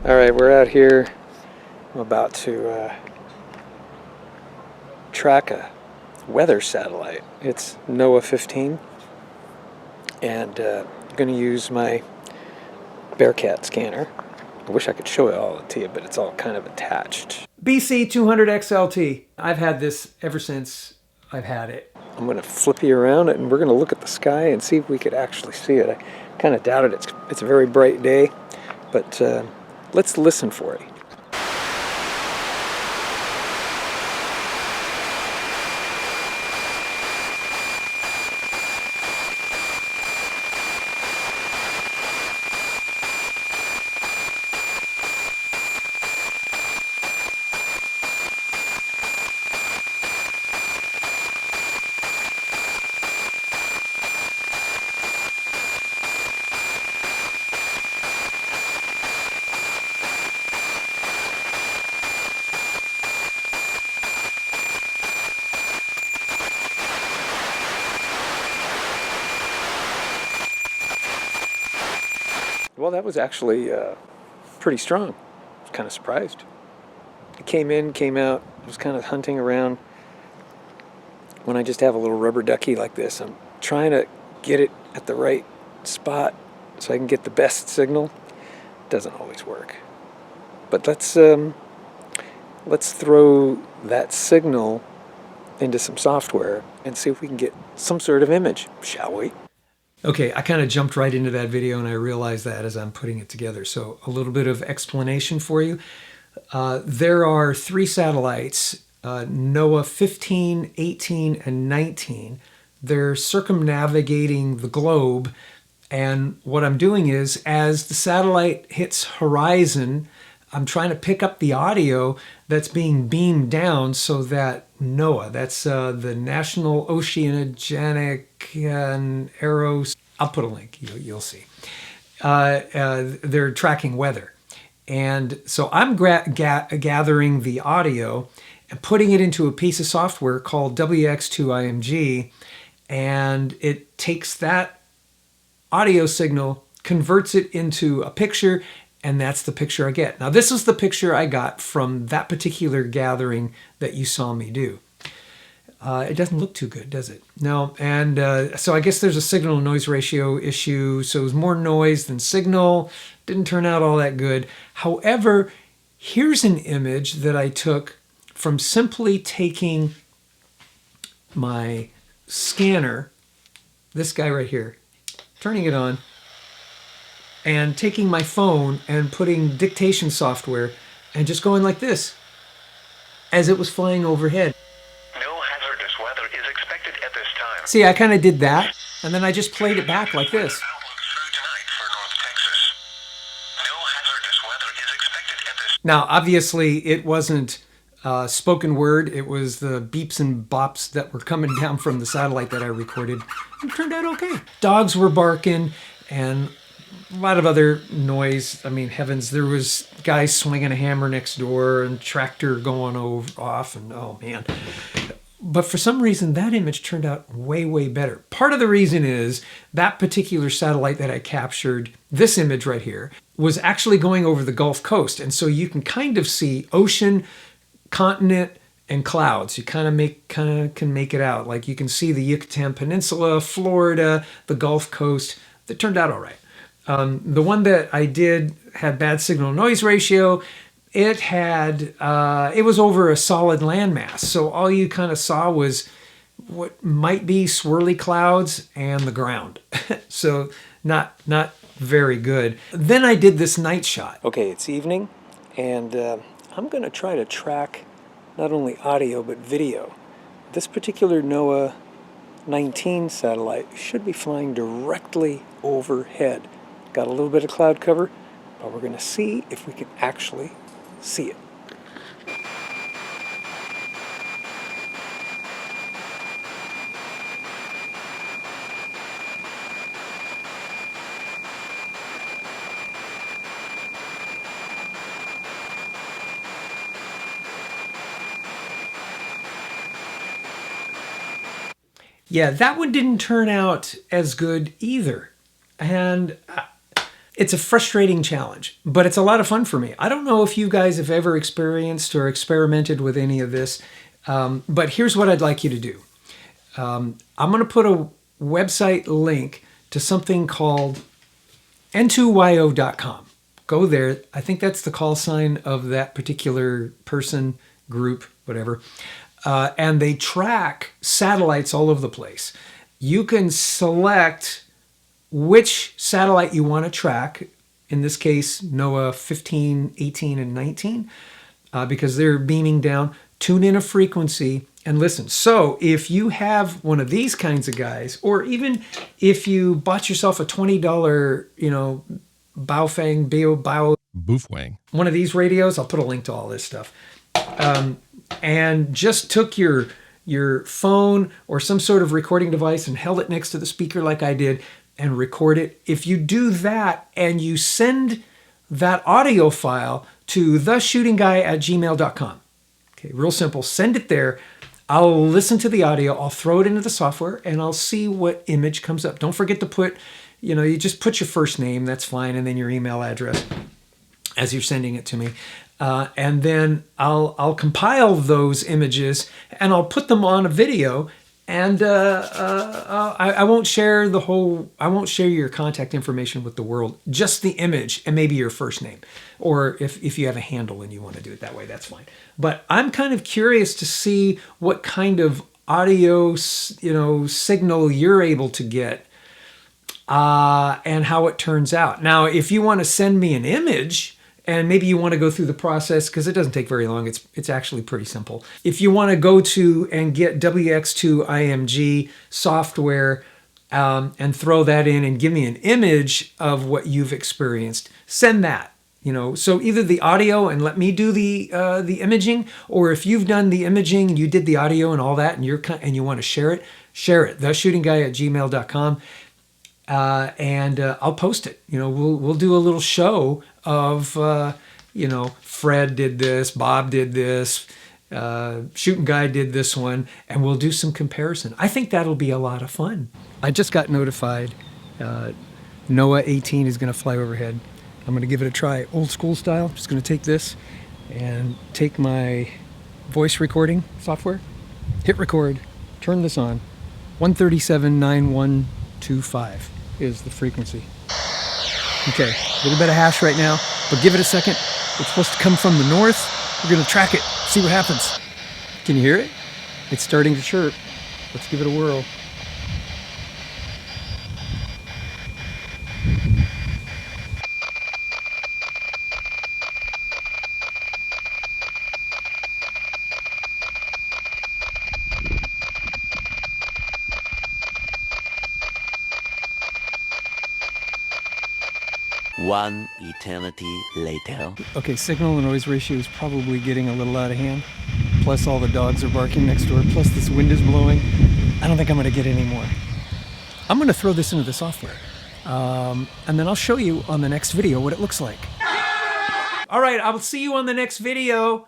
All right, we're out here. I'm about to track a weather satellite. It's NOAA 15, and I'm going to use my Bearcat scanner. I wish I could show it all to you, but it's all kind of attached. BC 200 XLT. I've had this ever since I've had it. I'm going to flip you around and we're going to look at the sky and see if we could actually see it. I kind of doubt it. It's a very bright day, but let's listen for it. Well, that was actually pretty strong. I was kind of surprised. It came in, came out. I was kind of hunting around. When I just have a little rubber ducky like this, I'm trying to get it at the right spot so I can get the best signal. It doesn't always work. But let's throw that signal into some software and see if we can get some sort of image, shall we? Okay, I kind of jumped right into that video and I realized that as I'm putting it together. So a little bit of explanation for you. There are 3 satellites, NOAA 15, 18, and 19. They're circumnavigating the globe. And what I'm doing is, as the satellite hits horizon, I'm trying to pick up the audio that's being beamed down so that NOAA, that's the National Oceanic and I'll put a link, you'll see. They're tracking weather. And so I'm gathering the audio and putting it into a piece of software called WX2IMG, and it takes that audio signal, converts it into a picture, and that's the picture I get. Now, this is the picture I got from that particular gathering that you saw me do. It doesn't look too good, does it? No, and so I guess there's a signal noise ratio issue, so it was more noise than signal. Didn't turn out all that good. However, here's an image that I took from simply taking my scanner, this guy right here, turning it on, and taking my phone and putting dictation software and just going like this as it was flying overhead. No hazardous weather is expected at this time. See, I kind of did that, and then I just played it back like this. Outlook through tonight for North Texas. No hazardous weather is expected at this. Now, obviously, it wasn't spoken word. It was the beeps and bops that were coming down from the satellite that I recorded. It turned out okay. Dogs were barking, and a lot of other noise. I mean, heavens, there was guys swinging a hammer next door and tractor going off, and oh man. But for some reason, that image turned out way, way better. Part of the reason is that particular satellite that I captured, this image right here, was actually going over the Gulf Coast. And so you can kind of see ocean, continent, and clouds. You kind of can make it out. Like you can see the Yucatan Peninsula, Florida, the Gulf Coast. That turned out all right. The one that I did had bad signal noise ratio. It was over a solid landmass. So all you kind of saw was what might be swirly clouds and the ground. So not very good. Then I did this night shot. Okay, it's evening, and I'm going to try to track not only audio but video. This particular NOAA 19 satellite should be flying directly overhead. Got a little bit of cloud cover, but we're going to see if we can actually see it. Yeah, that one didn't turn out as good either. And It's a frustrating challenge, but it's a lot of fun for me. I don't know if you guys have ever experienced or experimented with any of this, but here's what I'd like you to do. I'm going to put a website link to something called n2yo.com. Go there. I think that's the call sign of that particular person, group, whatever. And they track satellites all over the place. You can select which satellite you want to track. In this case, NOAA 15, 18, and 19, because they're beaming down. Tune in a frequency and listen. So if you have one of these kinds of guys, or even if you bought yourself a $20, Boofwang. one of these radios, I'll put a link to all this stuff, and just took your phone or some sort of recording device and held it next to the speaker like I did and record it. If you do that and you send that audio file to theshootingguy@gmail.com. Okay, real simple. Send it there. I'll listen to the audio. I'll throw it into the software and I'll see what image comes up. Don't forget to put, you just put your first name. That's fine. And then your email address as you're sending it to me. And then I'll compile those images and I'll put them on a video. And I won't share I won't share your contact information with the world, just the image and maybe your first name. Or if you have a handle and you want to do it that way, that's fine. But I'm kind of curious to see what kind of audio, signal you're able to get and how it turns out. Now, if you want to send me an image, and maybe you want to go through the process, because it doesn't take very long. It's actually pretty simple. If you want to go to and get WX2 IMG software and throw that in and give me an image of what you've experienced, send that. So either the audio and let me do the imaging, or if you've done the imaging and you did the audio and all that, and you want to share it. theshootingguy@gmail.com. And I'll post it. We'll do a little show of, Fred did this, Bob did this, Shooting Guy did this one, and we'll do some comparison. I think that'll be a lot of fun. I just got notified NOAA 18 is going to fly overhead. I'm going to give it a try, old school style. Just going to take this and take my voice recording software, hit record, turn this on. 137.9125 is the frequency. Okay, a little bit of hash right now, but give it a second. It's supposed to come from the north. We're going to track it, see what happens. Can you hear it? It's starting to chirp. Let's give it a whirl. One eternity later. Okay, signal and noise ratio is probably getting a little out of hand. Plus all the dogs are barking next door. Plus this wind is blowing. I don't think I'm going to get any more. I'm going to throw this into the software. And then I'll show you on the next video what it looks like. All right, I'll see you on the next video.